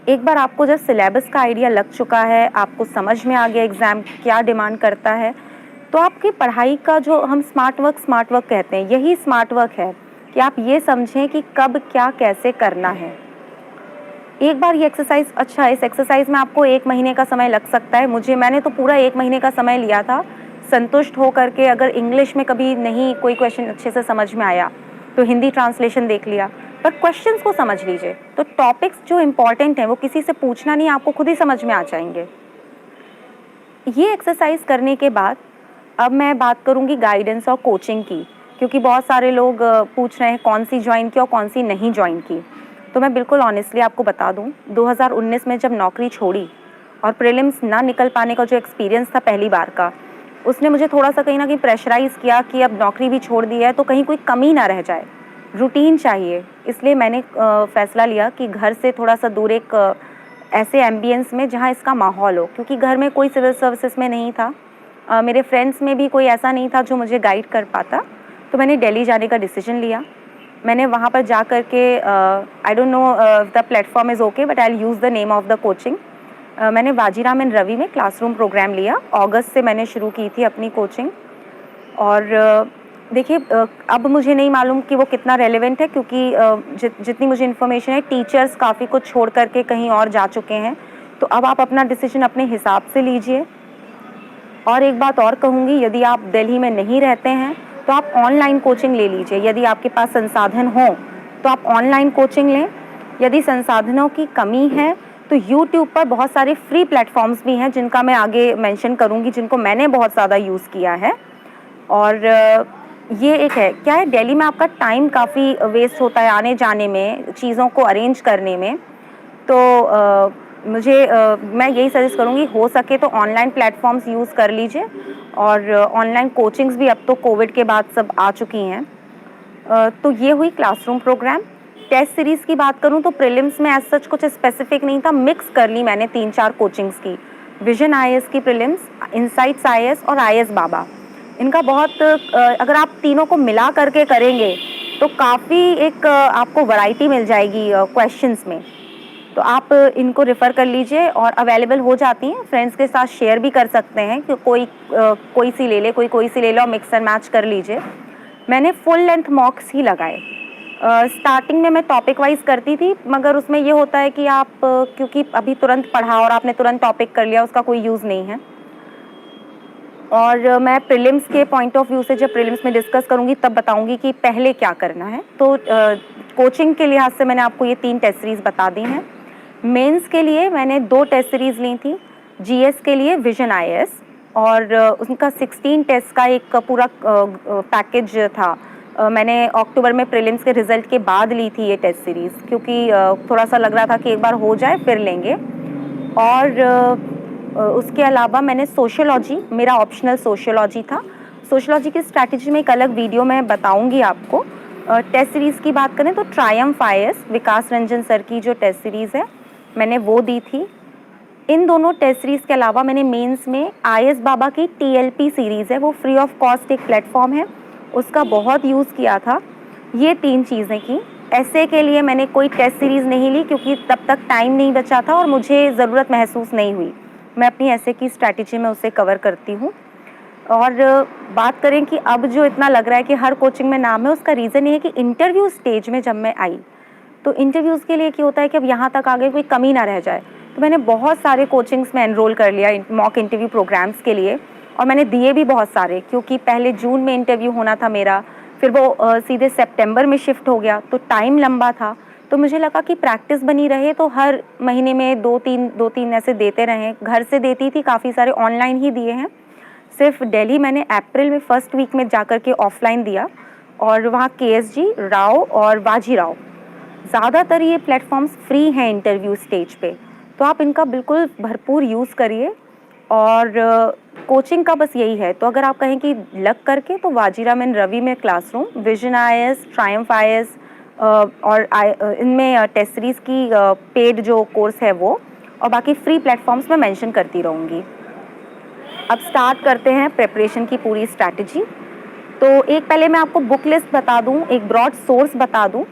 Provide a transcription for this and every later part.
एक बार आपको जब सिलेबस का आइडिया लग चुका है, आपको समझ में आ गया एग्ज़ाम क्या डिमांड करता है, तो आपकी पढ़ाई का जो हम स्मार्ट वर्क कहते हैं, यही स्मार्ट वर्क है कि आप ये समझें कि कब, क्या, कैसे करना है। एक बार ये एक्सरसाइज़ अच्छा इस एक्सरसाइज़ में आपको 1 महीने का समय लग सकता है। मैंने तो पूरा 1 महीने का समय लिया था, संतुष्ट हो कर के अगर इंग्लिश में कभी नहीं कोई क्वेश्चन अच्छे से समझ में आया, तो हिंदी ट्रांसलेशन देख लिया। पर क्वेश्चंस को समझ लीजिए, तो टॉपिक्स जो इम्पोर्टेंट हैं, वो किसी से पूछना नहीं, आपको खुद ही समझ में आ जाएँगे। ये एक्सरसाइज़ करने के बाद अब मैं बात करूँगी गाइडेंस और कोचिंग की, क्योंकि बहुत सारे लोग पूछ रहे हैं कौन-सी जॉइन की और कौन-सी नहीं जॉइन की। तो मैं बिल्कुल ऑनेस्टली आपको बता दूँ, 2019 में जब नौकरी छोड़ी और प्रीलिम्स ना निकल पाने का जो एक्सपीरियंस था पहली बार का, उसने मुझे थोड़ा-सा कहीं न कहीं प्रेशराइज़ किया कि अब नौकरी भी छोड़ दी है, तो कहीं कोई कमी ना रह जाए, रूटीन चाहिए। इसलिए मैंने फ़ैसला लिया कि घर से थोड़ा-सा दूर एक ऐसे एम्बियंस में जहाँ इसका माहौल हो, क्योंकि घर में कोई सिविल सर्विसेज में नहीं था। मेरे फ्रेंड्स में भी कोई ऐसा नहीं था जो मुझे गाइड कर पाता, तो मैंने दिल्ली जाने का डिसीजन लिया। मैंने वहाँ पर जा कर के I don't know the platform is okay but I will use the name of the coaching. मैंने वाजीराम एंड रवि में क्लासरूम प्रोग्राम लिया। अगस्त से मैंने शुरू की थी अपनी कोचिंग और देखिए अब मुझे नहीं मालूम कि वो कितना रेलेवेंट है, क्योंकि जितनी मुझे इन्फॉर्मेशन है टीचर्स काफ़ी कुछ छोड़ कर के कहीं और जा चुके हैं। तो अब आप अपना डिसीजन अपने हिसाब से लीजिए। और एक बात और कहूँगी, यदि आप दिल्ली में नहीं रहते हैं तो आप ऑनलाइन कोचिंग ले लीजिए। यदि आपके पास संसाधन हो तो आप ऑनलाइन कोचिंग लें। यदि संसाधनों की कमी है तो यूट्यूब पर बहुत सारे फ्री प्लेटफॉर्म्स भी हैं जिनका मैं आगे मेंशन करूँगी, जिनको मैंने बहुत ज़्यादा यूज़ किया है। और ये एक है क्या है, दिल्ली में आपका टाइम काफ़ी वेस्ट होता है आने जाने में, चीज़ों को अरेंज करने में। तो मैं यही सजेस्ट करूँगी, हो सके तो ऑनलाइन प्लेटफॉर्म्स यूज़ कर लीजिए। और ऑनलाइन कोचिंग्स भी अब तो कोविड के बाद सब आ चुकी हैं। तो ये हुई क्लासरूम प्रोग्राम। टेस्ट सीरीज़ की बात करूँ तो प्रीलिम्स में एज़ सच कुछ स्पेसिफिक नहीं था, मिक्स कर ली मैंने 3-4 कोचिंग्स की। विजन आईएएस की प्रीलिम्स, इनसाइट्स आईएएस और आईएएस बाबा। इनका बहुत अगर आप तीनों को मिला करके करेंगे तो काफ़ी एक आपको वैरायटी मिल जाएगी क्वेश्चंस में। तो आप इनको रेफ़र कर लीजिए और अवेलेबल हो जाती हैं, फ्रेंड्स के साथ शेयर भी कर सकते हैं कि कोई सी ले ले, कोई सी ले लो और मिक्स एंड मैच कर लीजिए। मैंने फुल लेंथ मॉक्स ही लगाए। स्टार्टिंग में मैं टॉपिक वाइज़ करती थी, मगर उसमें ये होता है कि आप क्योंकि अभी तुरंत पढ़ा और आपने तुरंत टॉपिक कर लिया, उसका कोई यूज़ नहीं है। और मैं प्रीलिम्स के पॉइंट ऑफ व्यू से जब प्रीलिम्स में डिस्कस करूँगी तब बताऊँगी कि पहले क्या करना है। तो कोचिंग के लिहाज से मैंने आपको ये 3 टेस्ट सीरीज़ बता दी हैं। मेंस के लिए मैंने 2 टेस्ट सीरीज़ ली थी। जीएस के लिए विजन आईएएस और उनका 16 टेस्ट का एक पूरा पैकेज था। मैंने अक्टूबर में प्रीलिम्स के रिज़ल्ट के बाद ली थी ये टेस्ट सीरीज़, क्योंकि थोड़ा-सा लग रहा था कि एक बार हो जाए फिर लेंगे। और उसके अलावा मैंने सोशियोलॉजी, मेरा ऑप्शनल सोशियोलॉजी था। सोशियोलॉजी की स्ट्रैटेजी में एक अलग वीडियो मैं बताऊँगी आपको। टेस्ट सीरीज़ की बात करें तो ट्रायम्फ आईएएस, विकास रंजन सर की जो टेस्ट सीरीज़ है, मैंने वो दी थी। इन दोनों टेस्ट सीरीज़ के अलावा मैंने मेंस में आईएएस बाबा की टीएलपी सीरीज़ है, वो फ्री ऑफ कॉस्ट एक प्लेटफॉर्म है, उसका बहुत यूज़ किया था। ये 3 चीज़ें की। एसए के लिए मैंने कोई टेस्ट सीरीज़ नहीं ली, क्योंकि तब तक टाइम नहीं बचा था और मुझे ज़रूरत महसूस नहीं हुई। मैं अपनी एसए की स्ट्रैटेजी में उसे कवर करती हूँ। और बात करें कि अब जो इतना लग रहा है कि हर कोचिंग में नाम है, उसका रीज़न ये है कि इंटरव्यू स्टेज में जब मैं आई, तो इंटरव्यूज़ के लिए क्या होता है कि अब यहाँ तक आ गए, कोई कमी ना रह जाए। तो मैंने बहुत सारे कोचिंग्स में एनरोल कर लिया मॉक इंटरव्यू प्रोग्राम्स के लिए, और मैंने दिए भी बहुत सारे, क्योंकि पहले जून में इंटरव्यू होना था मेरा, फिर वो सीधे सितंबर में शिफ्ट हो गया, तो टाइम लंबा था। तो मुझे लगा कि प्रैक्टिस बनी रहे, तो हर महीने में 2-3 ऐसे देते रहें। घर से देती थी, काफ़ी सारे ऑनलाइन ही दिए हैं। सिर्फ दिल्ली मैंने अप्रैल में फर्स्ट वीक में जाकर के ऑफलाइन दिया, और वहाँ केएसजी, राव और बाजीराव, ज़्यादातर ये प्लेटफॉर्म्स फ्री हैं इंटरव्यू स्टेज पे, तो आप इनका बिल्कुल भरपूर यूज़ करिए। और कोचिंग का बस यही है, तो अगर आप कहें कि लग करके, तो वाजीराम एंड रवि में classroom, vision IAS, Triumph IAS और इनमें टेस्ट सीरीज़ की पेड जो कोर्स है वो, और बाकी फ्री प्लेटफॉर्म्स में मेंशन करती रहूँगी। अब स्टार्ट करते हैं प्रिपरेशन की पूरी स्ट्रैटेजी। तो एक पहले मैं आपको बुक लिस्ट बता दूं, एक ब्रॉड सोर्स बता दूं।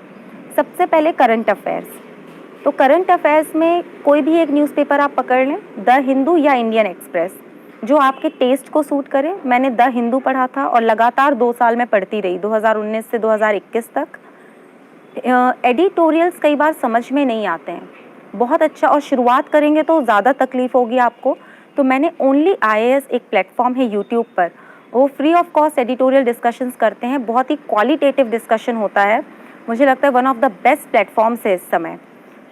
सबसे पहले करंट अफेयर्स, तो करंट अफेयर्स में कोई भी एक न्यूज़पेपर आप पकड़ लें, द हिंदू या इंडियन एक्सप्रेस, जो आपके टेस्ट को सूट करे। मैंने द हिंदू पढ़ा था और लगातार 2 साल में पढ़ती रही, 2019 से 2021 तक। एडिटोरियल्स कई बार समझ में नहीं आते हैं, बहुत अच्छा, और शुरुआत करेंगे तो ज़्यादा तकलीफ़ होगी आपको। तो मैंने ओनली IAS, एक प्लेटफॉर्म है यूट्यूब पर, वो free of cost editorial discussions करते हैं, बहुत ही क्वालिटेटिव डिस्कशन होता है, मुझे लगता है one of the best platforms है इस समय।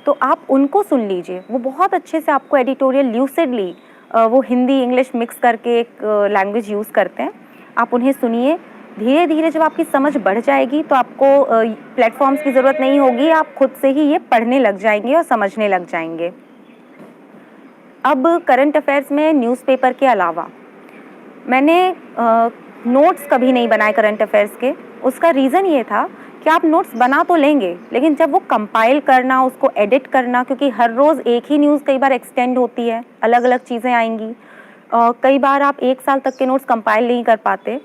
तो आप उनको सुन लीजिए, वो बहुत अच्छे से आपको एडिटोरियल ल्यूसिडली, वो हिंदी इंग्लिश मिक्स करके एक लैंग्वेज यूज़ करते हैं, आप उन्हें सुनिए। धीरे धीरे जब आपकी समझ बढ़ जाएगी तो आपको प्लेटफॉर्म्स की ज़रूरत नहीं होगी, आप खुद से ही ये पढ़ने लग जाएंगे और समझने लग जाएंगे। अब करंट अफेयर्स में न्यूज़पेपर के अलावा मैंने नोट्स कभी नहीं बनाए करंट अफेयर्स के। उसका रीज़न ये था कि आप नोट्स बना तो लेंगे, लेकिन जब वो कंपाइल करना, उसको एडिट करना, क्योंकि हर रोज़ एक ही न्यूज़ कई बार एक्सटेंड होती है, अलग अलग चीज़ें आएंगी, कई बार आप 1 साल तक के नोट्स कंपाइल नहीं कर पाते,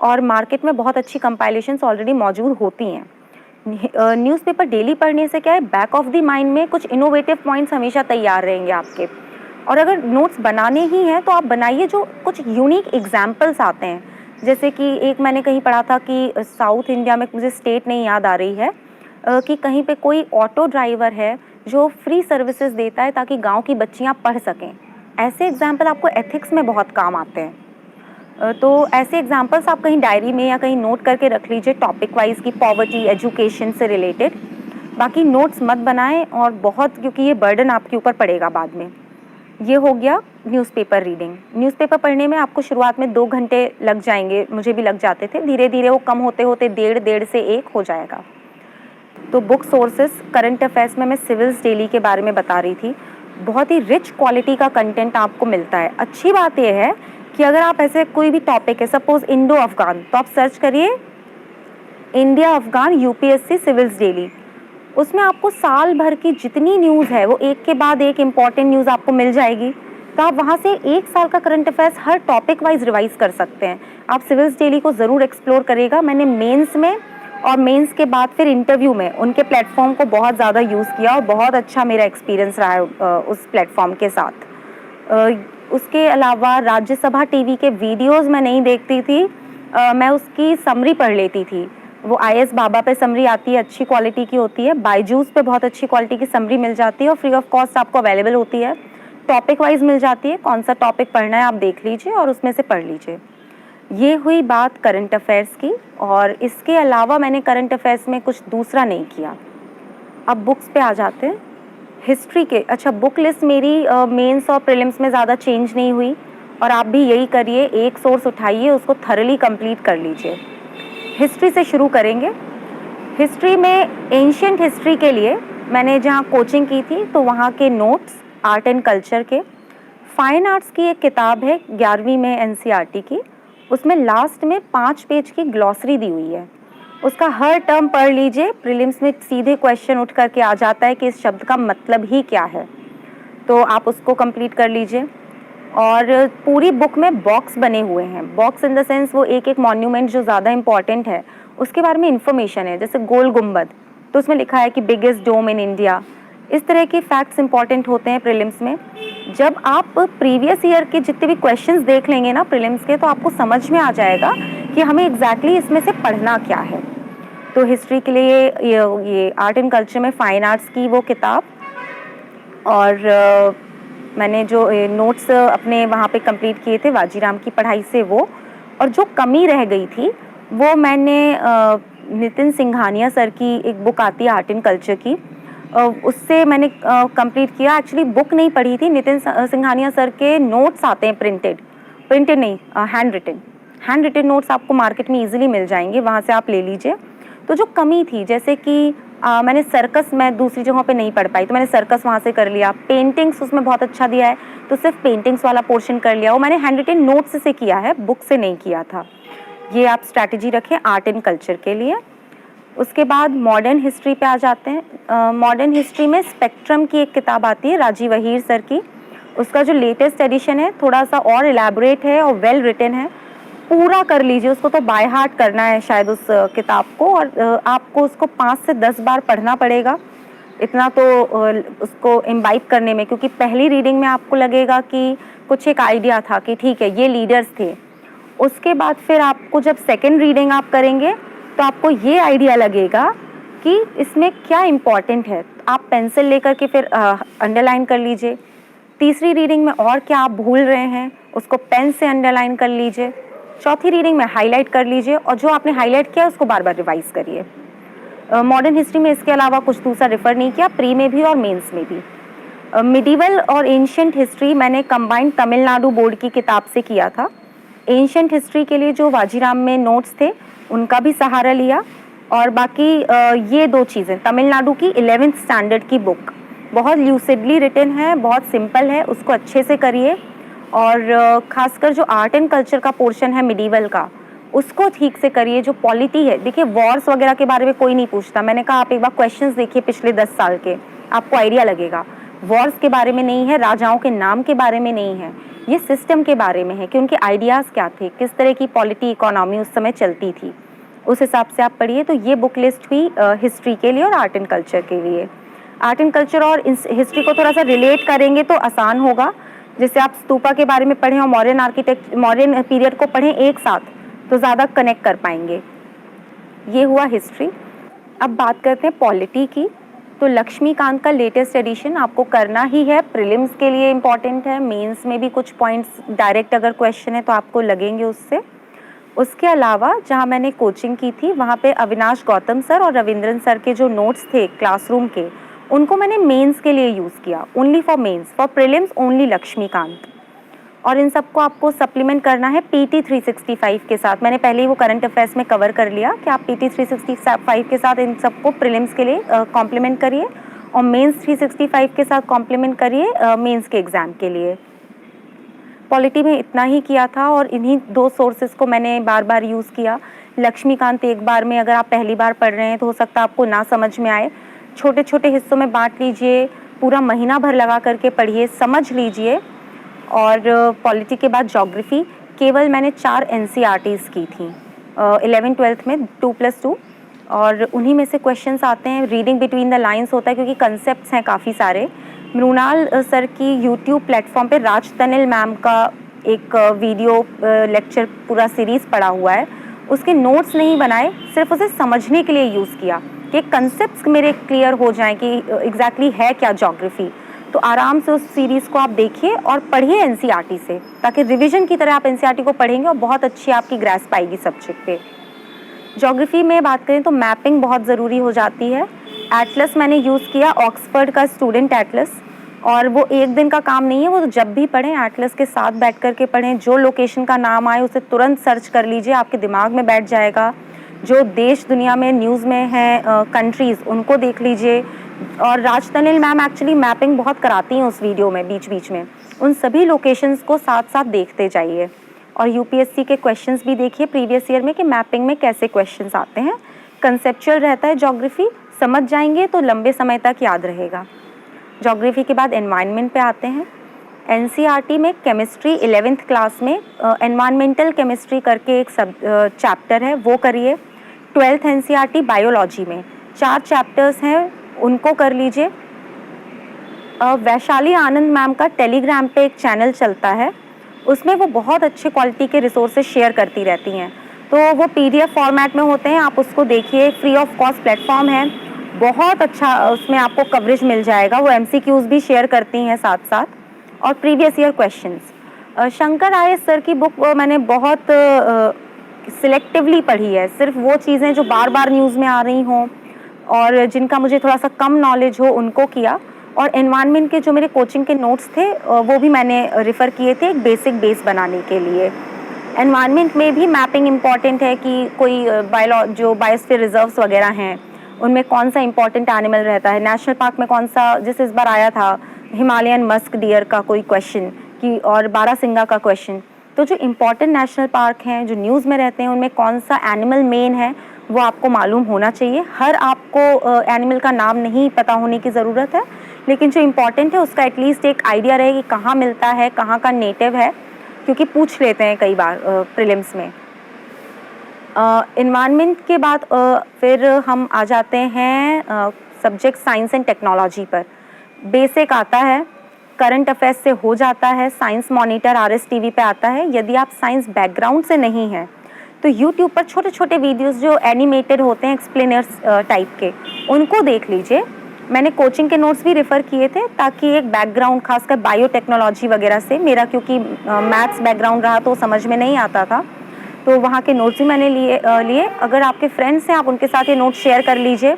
और मार्केट में बहुत अच्छी कंपाइलेशंस ऑलरेडी मौजूद होती हैं। न्यूज़पेपर डेली पढ़ने से क्या है, बैक ऑफ द माइंड में कुछ इनोवेटिव पॉइंट्स हमेशा तैयार रहेंगे आपके। और अगर नोट्स बनाने ही हैं तो आप बनाइए जो कुछ यूनिक एग्जाम्पल्स आते हैं। जैसे कि एक मैंने कहीं पढ़ा था कि साउथ इंडिया में, मुझे स्टेट नहीं याद आ रही है, कि कहीं पे कोई ऑटो ड्राइवर है जो फ्री सर्विसेज देता है ताकि गांव की बच्चियां पढ़ सकें। ऐसे एग्जाम्पल आपको एथिक्स में बहुत काम आते हैं। तो ऐसे एग्जाम्पल्स आप कहीं डायरी में या कहीं नोट करके रख लीजिए, टॉपिक वाइज की पॉवर्टी एजुकेशन से रिलेटेड। बाकी नोट्स मत बनाएं, और बहुत, क्योंकि ये बर्डन आपके ऊपर पड़ेगा बाद में। ये हो गया न्यूज़पेपर रीडिंग। न्यूज़पेपर पढ़ने में आपको शुरुआत में 2 घंटे लग जाएंगे, मुझे भी लग जाते थे, धीरे धीरे वो कम होते होते 1.5 से 1 हो जाएगा। तो बुक सोर्सेस, करंट अफेयर्स में मैं सिविल्स डेली के बारे में बता रही थी, बहुत ही रिच क्वालिटी का कंटेंट आपको मिलता है। अच्छी बात यह है कि अगर आप ऐसे कोई भी टॉपिक है, सपोज इंडो अफगान, तो आप सर्च करिए India Afghan UPSC civils daily, उसमें आपको साल भर की जितनी न्यूज़ है वो एक के बाद एक इम्पॉर्टेंट न्यूज़ आपको मिल जाएगी। तो आप वहाँ से 1 साल का करंट अफेयर्स हर टॉपिक वाइज रिवाइज कर सकते हैं। आप सिविल्स डेली को ज़रूर एक्सप्लोर करिएगा। मैंने मेंस में और मेंस के बाद फिर इंटरव्यू में उनके प्लेटफॉर्म को बहुत ज़्यादा यूज़ किया, और बहुत अच्छा मेरा एक्सपीरियंस रहा है उस प्लेटफॉर्म के साथ। उसके अलावा राज्यसभा टीवी के वीडियोज़ मैं नहीं देखती थी, मैं उसकी समरी पढ़ लेती थी। वो IAS बाबा पे समरी आती है, अच्छी क्वालिटी की होती है, बायजूस पे बहुत अच्छी क्वालिटी की समरी मिल जाती है, और फ्री ऑफ कॉस्ट आपको अवेलेबल होती है, टॉपिक वाइज मिल जाती है, कौन सा टॉपिक पढ़ना है आप देख लीजिए और उसमें से पढ़ लीजिए। ये हुई बात करंट अफेयर्स की, और इसके अलावा मैंने करंट अफेयर्स में कुछ दूसरा नहीं किया। अब बुक्स पे आ जाते हैं। हिस्ट्री के, अच्छा, बुक लिस्ट मेरी मेंस और प्रीलिम्स में ज़्यादा चेंज नहीं हुई, और आप भी यही करिए, एक सोर्स उठाइए, उसको थरली कंप्लीट कर लीजिए। हिस्ट्री से शुरू करेंगे। हिस्ट्री में एंशिएंट हिस्ट्री के लिए मैंने जहाँ कोचिंग की थी तो वहाँ के नोट्स, आर्ट एंड कल्चर के। फाइन आर्ट्स की एक किताब है 11वीं में NCERT की, उसमें लास्ट में 5 पेज की ग्लॉसरी दी हुई है, उसका हर टर्म पढ़ लीजिए। प्रीलिम्स में सीधे क्वेश्चन उठ करके आ जाता है कि इस शब्द का मतलब ही क्या है, तो आप उसको कंप्लीट कर लीजिए। और पूरी बुक में बॉक्स बने हुए हैं, बॉक्स इन द सेंस वो एक एक मॉन्यूमेंट जो ज़्यादा इंपॉर्टेंट है उसके बारे में इंफॉर्मेशन है। जैसे गोल गुम्बद, तो उसमें लिखा है कि बिगेस्ट डोम इन इंडिया। इस तरह के फैक्ट्स इंपॉर्टेंट होते हैं प्रीलिम्स में। जब आप प्रीवियस ईयर के जितने भी क्वेश्चंस देख लेंगे ना प्रीलिम्स के, तो आपको समझ में आ जाएगा कि हमें एग्जैक्टली इसमें से पढ़ना क्या है। तो हिस्ट्री के लिए ये आर्ट एंड कल्चर में फाइन आर्ट्स की वो किताब, और मैंने जो नोट्स अपने वहाँ पे कंप्लीट किए थे वाजीराम की पढ़ाई से वो, और जो कमी रह गई थी वो मैंने नितिन सिंघानिया सर की एक बुक आती है आर्ट एंड कल्चर की, उससे मैंने कंप्लीट किया। एक्चुअली बुक नहीं पढ़ी थी, नितिन सिंघानिया सर के नोट्स आते हैं, प्रिंटेड नहीं, हैंड रिटन नोट्स आपको मार्केट में ईजिली मिल जाएंगे, वहाँ से आप ले लीजिए। तो जो कमी थी, जैसे कि मैंने सर्कस मैं दूसरी जगहों पे नहीं पढ़ पाई, तो मैंने सर्कस वहाँ से कर लिया। पेंटिंग्स उसमें बहुत अच्छा दिया है, तो सिर्फ पेंटिंग्स वाला पोर्शन कर लिया, वो मैंने हैंड रिटन नोट्स से किया है, बुक से नहीं किया था। ये आप स्ट्रैटेजी रखें आर्ट एंड कल्चर के लिए। उसके बाद मॉडर्न हिस्ट्री पे आ जाते हैं। मॉडर्न हिस्ट्री में स्पेक्ट्रम की एक किताब आती है राजीव अहीर सर की, उसका जो लेटेस्ट एडिशन है थोड़ा सा और एलैबोरेट है और वेल रिटन है, पूरा कर लीजिए उसको। तो बाय हार्ट करना है शायद उस किताब को, और आपको उसको 5 से 10 बार पढ़ना पड़ेगा, इतना तो उसको इम्बाइब करने में, क्योंकि पहली रीडिंग में आपको लगेगा कि कुछ एक आइडिया था कि ठीक है ये लीडर्स थे। उसके बाद फिर आपको जब सेकेंड रीडिंग आप करेंगे तो आपको ये आइडिया लगेगा कि इसमें क्या इम्पॉर्टेंट है। आप पेंसिल लेकर के फिर अंडरलाइन कर लीजिए। तीसरी रीडिंग में और क्या आप भूल रहे हैं उसको पेन से अंडरलाइन कर लीजिए। चौथी रीडिंग में हाईलाइट कर लीजिए और जो आपने हाईलाइट किया उसको बार बार रिवाइज करिए। मॉडर्न हिस्ट्री में इसके अलावा कुछ दूसरा रेफर नहीं किया, प्री में भी और मेंस में भी। मिडिवल और एंशिएंट हिस्ट्री मैंने कंबाइंड तमिलनाडु बोर्ड की किताब से किया था। एंशिएंट हिस्ट्री के लिए जो वाजीराम में नोट्स थे उनका भी सहारा लिया, और बाकी ये दो चीज़ें, तमिलनाडु की 11th स्टैंडर्ड की बुक बहुत ल्यूसिडली रिटन है, बहुत सिंपल है, उसको अच्छे से करिए। और खासकर जो आर्ट एंड कल्चर का पोर्शन है मिडिवल का, उसको ठीक से करिए। जो पॉलिटी है, देखिए वॉर्स वगैरह के बारे में कोई नहीं पूछता, मैंने कहा आप एक बार क्वेश्चंस देखिए पिछले 10 साल के, आपको आइडिया लगेगा। वॉर्स के बारे में नहीं है, राजाओं के नाम के बारे में नहीं है, ये सिस्टम के बारे में है कि उनके आइडियाज़ क्या थे, किस तरह की पॉलिटी इकोनॉमी उस समय चलती थी, उस हिसाब से आप पढ़िए। तो ये बुक लिस्ट हुई हिस्ट्री के लिए और आर्ट एंड कल्चर के लिए। आर्ट एंड कल्चर और हिस्ट्री को थोड़ा सा रिलेट करेंगे तो आसान होगा। जैसे आप स्तूपा के बारे में पढ़ें और मॉडर्न पीरियड को पढ़ें एक साथ, तो ज़्यादा कनेक्ट कर पाएंगे। ये हुआ हिस्ट्री। अब बात करते हैं पॉलिटी की। तो लक्ष्मीकांत का लेटेस्ट एडिशन आपको करना ही है, प्रीलिम्स के लिए इम्पॉर्टेंट है, मेंस में भी कुछ पॉइंट्स डायरेक्ट अगर क्वेश्चन है तो आपको लगेंगे उससे। उसके अलावा जहाँ मैंने कोचिंग की थी वहाँ पे अविनाश गौतम सर और रविंद्रन सर के जो नोट्स थे क्लासरूम के, उनको मैंने मेंस के लिए यूज़ किया, only for mains, for prelims only Laxmikanth. और इन सबको आपको सप्लीमेंट करना है PT 365 के साथ। मैंने पहले ही वो करंट अफेयर्स में कवर कर लिया कि आप PT 365 के साथ इन सबको प्रीलिम्स के लिए कॉम्प्लीमेंट करिए और मेंस 365 के साथ कॉम्प्लीमेंट करिए मेंस के एग्ज़ाम के लिए। पॉलिटी में इतना ही किया था और इन्हीं दो सोर्सेज को मैंने बार बार यूज़ किया। लक्ष्मीकांत एक बार में अगर आप पहली बार पढ़ रहे हैं तो हो सकता है आपको ना समझ में आए, छोटे छोटे हिस्सों में बांट लीजिए, पूरा महीना भर लगा करके पढ़िए, समझ लीजिए। और पॉलिटी के बाद ज्योग्राफी केवल मैंने 4 NCERTs की थी 11th-12th में 2+2, और उन्हीं में से क्वेश्चंस आते हैं। रीडिंग बिटवीन द लाइंस होता है क्योंकि कंसेप्ट्स हैं काफ़ी सारे। मृणाल सर की यूट्यूब प्लेटफॉर्म पे राज तनिल मैम का एक वीडियो लेक्चर पूरा सीरीज़ पड़ा हुआ है, उसके नोट्स नहीं बनाए, सिर्फ उसे समझने के लिए यूज़ किया कि कंसेप्ट्स मेरे क्लियर हो जाएं कि एग्जैक्टली है क्या ज्योग्राफी। तो आराम से उस सीरीज़ को आप देखिए और पढ़िए NCERT से, ताकि रिवीजन की तरह आप NCERT को पढ़ेंगे और बहुत अच्छी आपकी ग्रैस्प आएगी सब्जेक्ट पे। ज्योग्राफी में बात करें तो मैपिंग बहुत ज़रूरी हो जाती है। एटलस मैंने यूज़ किया, ऑक्सफर्ड का स्टूडेंट एटलस, और वो एक दिन का काम नहीं है, वो तो जब भी पढ़ें एटलस के साथ बैठ कर के पढ़ें। जो लोकेशन का नाम आए उसे तुरंत सर्च कर लीजिए, आपके दिमाग में बैठ जाएगा। जो देश दुनिया में न्यूज़ में है कंट्रीज़, उनको देख लीजिए। और राज तनिल मैम एक्चुअली मैपिंग बहुत कराती हैं उस वीडियो में, बीच बीच में उन सभी लोकेशंस को साथ साथ देखते जाइए। और UPSC के क्वेश्चंस भी देखिए प्रीवियस ईयर में कि मैपिंग में कैसे क्वेश्चंस आते हैं। कंसेप्चुअल रहता है ज्योग्राफी, समझ जाएंगे तो लंबे समय तक याद रहेगा। ज्योग्राफी के बाद एनवायरनमेंट पे आते हैं। NCERT में केमिस्ट्री 11th क्लास में एनवायरमेंटल केमिस्ट्री करके एक सब चैप्टर है, वो करिए। 12th NCERT बायोलॉजी में 4 चैप्टर्स हैं, उनको कर लीजिए। वैशाली आनंद मैम का टेलीग्राम पे एक चैनल चलता है, उसमें वो बहुत अच्छे क्वालिटी के रिसोर्सेज शेयर करती रहती हैं, तो वो PDF फॉर्मेट में होते हैं, आप उसको देखिए। फ्री ऑफ कॉस्ट प्लेटफॉर्म है, बहुत अच्छा उसमें आपको कवरेज मिल जाएगा। वो MCQs भी शेयर करती हैं साथ साथ, और previous year questions. Shankar IAS sir की बुक मैंने बहुत सिलेक्टिवली पढ़ी है, सिर्फ वो चीज़ें जो बार बार न्यूज़ में आ रही हों और जिनका मुझे थोड़ा सा कम नॉलेज हो उनको किया। और एनवायरनमेंट के जो मेरे कोचिंग के नोट्स थे वो भी मैंने रेफ़र किए थे एक बेसिक बेस बनाने के लिए। एनवायरनमेंट में भी मैपिंग इम्पॉर्टेंट है कि कोई जो बायोस्फीयर रिजर्व्स वगैरह हैं उनमें कौन सा इंपॉर्टेंट एनिमल रहता है, नेशनल पार्क में कौन सा, जैसे इस बार आया था हिमालयन मस्क डियर का कोई क्वेश्चन कि, और बारासिंगा का क्वेश्चन। तो जो इम्पॉर्टेंट नेशनल पार्क हैं जो न्यूज़ में रहते हैं उनमें कौन सा एनिमल मेन है वो आपको मालूम होना चाहिए। हर आपको एनिमल का नाम नहीं पता होने की ज़रूरत है, लेकिन जो इम्पॉर्टेंट है उसका एटलीस्ट एक आइडिया रहे कि कहाँ मिलता है, कहाँ का नेटिव है, क्योंकि पूछ लेते हैं कई बार प्रीलिम्स में। एनवायरनमेंट के बाद फिर हम आ जाते हैं सब्जेक्ट साइंस एंड टेक्नोलॉजी पर। बेसिक आता है, करंट अफेयर्स से हो जाता है, साइंस मॉनिटर RS TV पे आता है। यदि आप साइंस बैकग्राउंड से नहीं हैं तो यूट्यूब पर छोटे छोटे वीडियोस जो एनिमेटेड होते हैं एक्सप्लेनर्स टाइप के, उनको देख लीजिए। मैंने कोचिंग के नोट्स भी रेफ़र किए थे ताकि एक बैकग्राउंड, खासकर बायोटेक्नोलॉजी वगैरह से, मेरा क्योंकि मैथ्स बैकग्राउंड रहा तो समझ में नहीं आता था, तो वहाँ के नोट्स भी मैंने लिए। अगर आपके फ्रेंड्स हैं आप उनके साथ ये नोट्स शेयर कर लीजिए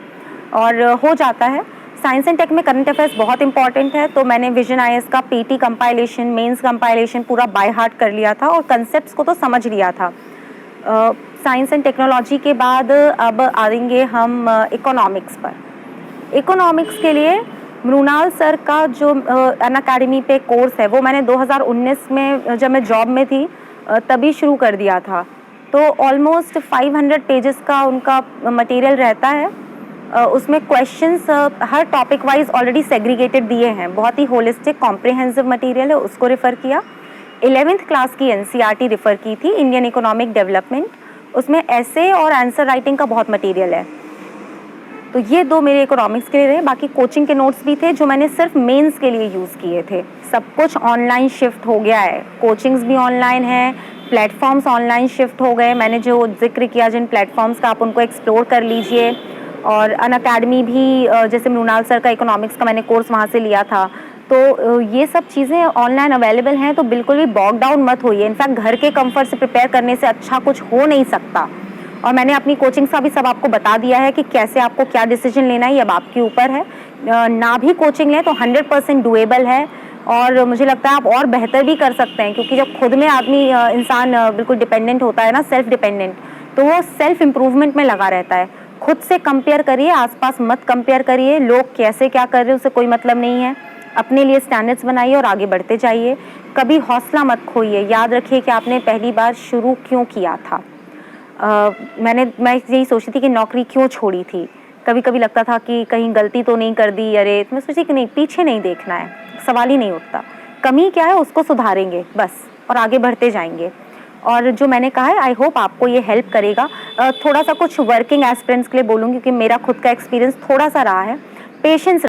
और हो जाता है। साइंस एंड टेक में करंट अफेयर्स बहुत इंपॉर्टेंट है, तो मैंने विजन IAS का PT कंपाइलेशन, मेंस कंपाइलेशन पूरा बाय हार्ट कर लिया था और कंसेप्ट्स को तो समझ लिया था। साइंस एंड टेक्नोलॉजी के बाद अब आएंगे हम इकोनॉमिक्स पर। इकोनॉमिक्स के लिए मृणाल सर का जो अनअकैडमी पे कोर्स है वो मैंने 2019 में जब मैं जॉब में थी तभी शुरू कर दिया था। तो ऑलमोस्ट 500 पेजेस का उनका मटेरियल रहता है। उसमें क्वेश्चंस हर टॉपिक वाइज ऑलरेडी सेग्रीगेटेड दिए हैं। बहुत ही होलिस्टिक कॉम्प्रिहेंसिव मटेरियल है, उसको रेफ़र किया। 11th क्लास की NCERT रेफ़र की थी, इंडियन इकोनॉमिक डेवलपमेंट। उसमें ऐसे और आंसर राइटिंग का बहुत मटेरियल है। तो ये 2 मेरे इकोनॉमिक्स के लिए रहे। बाकी कोचिंग के नोट्स भी थे जो मैंने सिर्फ मेंस के लिए यूज़ किए थे। सब कुछ ऑनलाइन शिफ्ट हो गया है, कोचिंग्स भी ऑनलाइन हैं, प्लेटफॉर्म्स ऑनलाइन शिफ्ट हो गए। मैंने जो जिक्र किया जिन प्लेटफॉर्म्स का, आप उनको एक्सप्लोर कर लीजिए। और अनअकैडमी भी, जैसे मृणाल सर का इकोनॉमिक्स का मैंने कोर्स वहाँ से लिया था, तो ये सब चीज़ें ऑनलाइन अवेलेबल हैं। तो बिल्कुल भी बॉग डाउन मत होइए। इनफैक्ट घर के कंफर्ट से प्रिपेयर करने से अच्छा कुछ हो नहीं सकता। और मैंने अपनी कोचिंग्स का भी सब आपको बता दिया है कि कैसे आपको क्या डिसीजन लेना है, ये अब आपके ऊपर है। ना भी कोचिंग लें तो 100% डुएबल है और मुझे लगता है आप और बेहतर भी कर सकते हैं, क्योंकि जब खुद में आदमी इंसान बिल्कुल डिपेंडेंट होता है ना, सेल्फ डिपेंडेंट, तो वो सेल्फ इम्प्रूवमेंट में लगा रहता है। खुद से कंपेयर करिए, आसपास मत कंपेयर करिए। लोग कैसे क्या कर रहे हैं उससे कोई मतलब नहीं है। अपने लिए स्टैंडर्ड्स बनाइए और आगे बढ़ते जाइए। कभी हौसला मत खोइए। याद रखिए कि आपने पहली बार शुरू क्यों किया था। मैं यही सोचती थी कि नौकरी क्यों छोड़ी थी। कभी कभी लगता था कि कहीं गलती तो नहीं कर दी, अरे। तो मैं सोची कि नहीं, पीछे नहीं देखना है, सवाल ही नहीं उठता। कमी क्या है उसको सुधारेंगे बस और आगे बढ़ते जाएंगे। और जो मैंने कहा है, आई होप आपको ये हेल्प करेगा। थोड़ा सा कुछ वर्किंग एस्पिरेंट्स के लिए बोलूँगी क्योंकि मेरा खुद का एक्सपीरियंस थोड़ा सा रहा है। पेशेंस